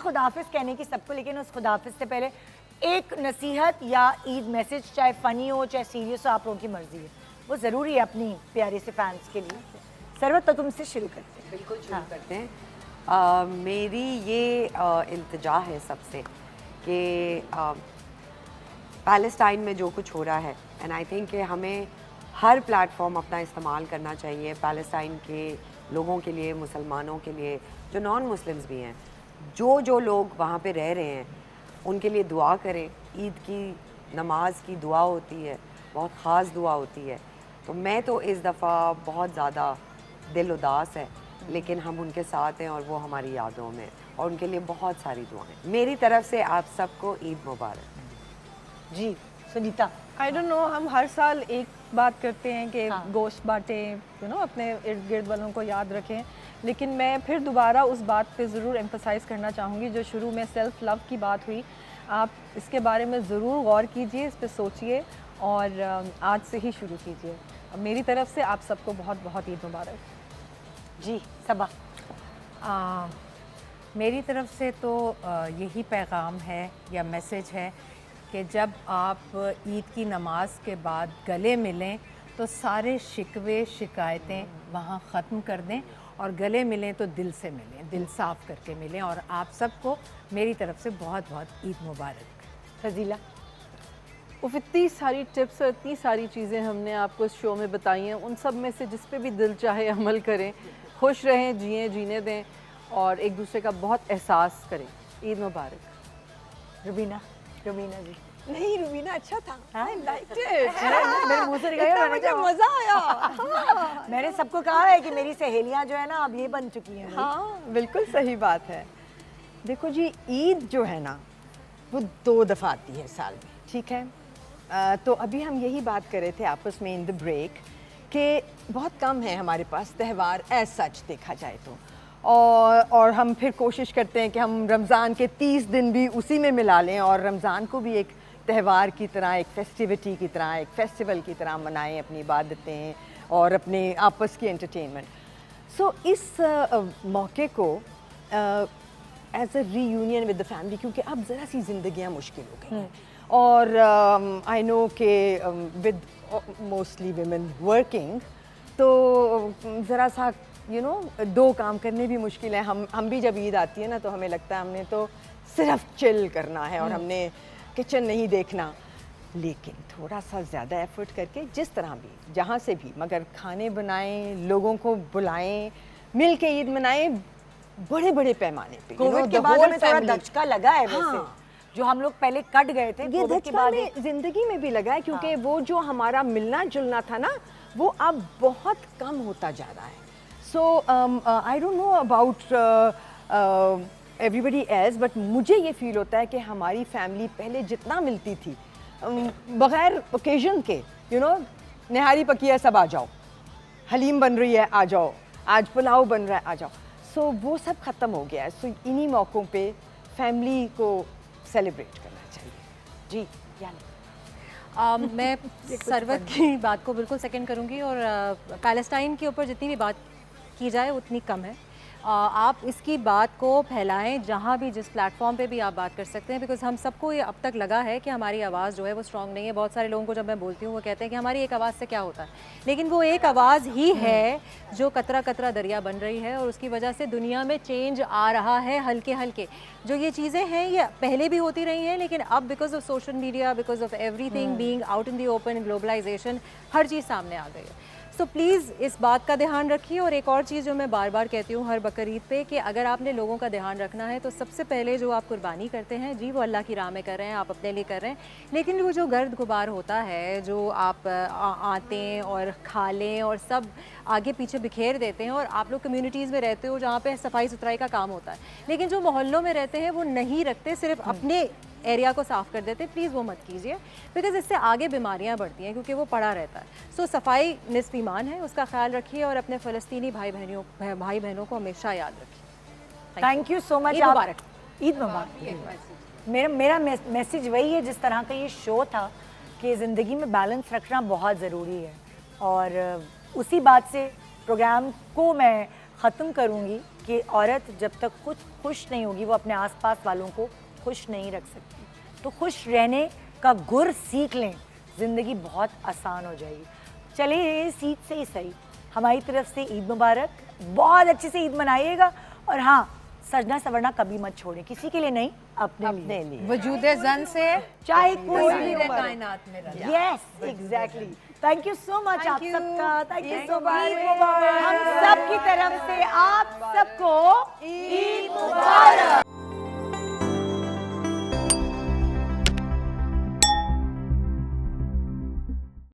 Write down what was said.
खुदाफिज कहने की सबको, लेकिन उस खुदाफिज से पहले एक नसीहत या ईद मैसेज, चाहे फ़नी हो चाहे सीरियस हो, आप लोगों की मर्जी है, वो ज़रूरी है अपनी प्यारे से फैंस के लिए। सरवत, तो तुमसे शुरू करते हैं। बिल्कुल शुरू करते हैं। मेरी ये इल्तिजा है सबसे कि पैलेस्टाइन में जो कुछ हो रहा है, एंड आई थिंक कि हमें हर प्लेटफॉर्म अपना इस्तेमाल करना चाहिए पैलेस्टाइन के लोगों के लिए, मुसलमानों के लिए, जो नॉन मुस्लिम्स भी हैं, जो लोग वहाँ पे रह रहे हैं उनके लिए दुआ करें। ईद की नमाज की दुआ होती है, बहुत ख़ास दुआ होती है। तो मैं तो इस दफ़ा बहुत ज़्यादा दिल उदास है, लेकिन हम उनके साथ हैं और वो हमारी यादों में, और उनके लिए बहुत सारी दुआएं। मेरी तरफ से आप सबको ईद मुबारक। जी सुनीता। आई डोंट नो, हम हर साल एक बात करते हैं कि हाँ। गोश्त बांटें, अपने इर्द गिर्द वालों को याद रखें, लेकिन मैं फिर दोबारा उस बात पे ज़रूर एम्फसाइज़ करना चाहूँगी जो शुरू में सेल्फ़ लव की बात हुई। आप इसके बारे में ज़रूर गौर कीजिए, इस पे सोचिए और आज से ही शुरू कीजिए। मेरी तरफ से आप सबको बहुत बहुत ईद मुबारक। जी सबा। मेरी तरफ से तो यही पैगाम है या मैसेज है कि जब आप ईद की नमाज के बाद गले मिलें तो सारे शिकवे शिकायतें वहाँ ख़त्म कर दें, और गले मिलें तो दिल से मिलें, दिल साफ़ करके मिलें। और आप सबको मेरी तरफ से बहुत बहुत ईद मुबारक। फजीला। उफ, इतनी सारी टिप्स और इतनी सारी चीज़ें हमने आपको इस शो में बताई हैं, उन सब में से जिस पे भी दिल चाहे अमल करें, खुश रहें, जिएं, जीने दें और एक दूसरे का बहुत एहसास करें। ईद मुबारक। रुबीना। रुबीना जी। नहीं, रुबीना अच्छा था। हाँ? I liked it। मेरे मुंह से निकला, मुझे मज़ा आया। मैंने सबको कहा है कि मेरी सहेलियां जो है ना अब ये बन चुकी हैं। हाँ, बिल्कुल सही बात है। देखो जी, ईद जो है ना वो 2 दफ़ा आती है साल में, ठीक है। तो अभी हम यही बात कर रहे थे आपस में इन द ब्रेक कि बहुत कम है हमारे पास त्यौहार एज सच देखा जाए तो, और हम फिर कोशिश करते हैं कि हम रमज़ान के 30 दिन भी उसी में मिला लें और रमज़ान को भी एक त्यौहार की तरह, एक फेस्टिविटी की तरह, एक फेस्टिवल की तरह मनाएं, अपनी इबादतें और अपने आपस की एंटरटेनमेंट। सो इस मौके को as a reunion with the family, क्योंकि अब ज़रा सी ज़िंदगियाँ मुश्किल हो गई हैं, और आई नो कि विद मोस्टली विमेन वर्किंग, तो ज़रा सा दो काम करने भी मुश्किल है। हम भी जब ईद आती है ना तो हमें लगता है हमने तो सिर्फ चिल करना है और हमने किचन नहीं देखना, लेकिन थोड़ा सा ज़्यादा एफर्ट करके जिस तरह भी, जहाँ से भी, मगर खाने बनाएं, लोगों को बुलाएं, मिल के ईद मनाएं बड़े बड़े पैमाने पे। कोविड के बाद हमें थोड़ा धचका लगा है वैसे। हाँ। जो हम लोग पहले कट गए थे, ये कोविड के धचका बाद में ज़िंदगी में भी लगा है, क्योंकि वो जो हमारा मिलना जुलना था ना वो अब बहुत कम होता जा रहा है। So I don't know about everybody else, but मुझे ये फील होता है कि हमारी फैमिली पहले जितना मिलती थी, बगैर ओकेजन के, निहारी पकी है सब आ जाओ, हलीम बन रही है आ जाओ, आज पुलाव बन रहा है आ जाओ, सो वो सब ख़त्म हो गया है। सो इन्हीं मौक़ों पे फैमिली को सेलिब्रेट करना चाहिए। जी यानी मैं सरवत की बात को बिल्कुल सेकंड करूंगी, और पैलेस्टाइन के ऊपर जितनी भी बात की जाए उतनी कम है। आप इसकी बात को फैलाएं जहाँ भी, जिस प्लेटफॉर्म पे भी आप बात कर सकते हैं, बिकॉज हम सबको ये अब तक लगा है कि हमारी आवाज़ जो है वो स्ट्रांग नहीं है। बहुत सारे लोगों को जब मैं बोलती हूँ वो कहते हैं कि हमारी एक आवाज़ से क्या होता है, लेकिन वो एक आवाज़ ही है जो कतरा कतरा दरिया बन रही है, और उसकी वजह से दुनिया में चेंज आ रहा है हल्के हल्के। जो ये चीज़ें हैं ये पहले भी होती रही हैं, लेकिन अब because of social media, because of everything being out in the open, globalisation, हर चीज़ सामने आ गई है। सो प्लीज़ इस बात का ध्यान रखिए। और एक और चीज़ जो मैं बार बार कहती हूँ हर बकरीद पे, कि अगर आपने लोगों का ध्यान रखना है तो सबसे पहले जो आप कुर्बानी करते हैं, जी वो अल्लाह की राह में कर रहे हैं, आप अपने लिए कर रहे हैं, लेकिन वो जो गर्द गुबार होता है, जो आप आते और खा लें और सब आगे पीछे बिखेर देते हैं, और आप लोग कम्युनिटीज़ में रहते हो जहाँ पे सफाई सुथराई का काम होता है, लेकिन जो मोहल्लों में रहते हैं वो नहीं रखते, सिर्फ अपने एरिया को साफ़ कर देते, प्लीज़ वो मत कीजिए, बिकॉज इससे आगे बीमारियां बढ़ती हैं, क्योंकि वो पड़ा रहता है। सो सफाई निस्फ़ ईमान है, उसका ख्याल रखिए और अपने फ़लस्तीनी भाई बहनों को हमेशा याद रखिए। Thank you so much. Eid मुबारक। ईद मुबारक। मेरा मैसेज वही है, जिस तरह का ये शो था कि ज़िंदगी में बैलेंस रखना बहुत ज़रूरी है, और उसी बात से प्रोग्राम को मैं ख़त्म करूँगी। कि औरत जब तक खुद खुश नहीं होगी वो अपने आसपास वालों को खुश नहीं रख सकती। तो खुश रहने का गुर सीख लें, ज़िंदगी बहुत आसान हो जाएगी। चलिए इस ईद से ही सही, हमारी तरफ से ईद मुबारक, बहुत अच्छे से ईद मनाइएगा। और हाँ, सजना सवरना कभी मत छोड़ें, किसी के लिए नहीं, अपने लिए। वजूद जन से चाहे कोई कोई भी भी रहे हो। कायनात में रहे। Yes exactly. Thank you so much आप you. सबका, thank you so much. Eid मुबारक। हम सब की तरफ से आप सबको ईद मुबारक।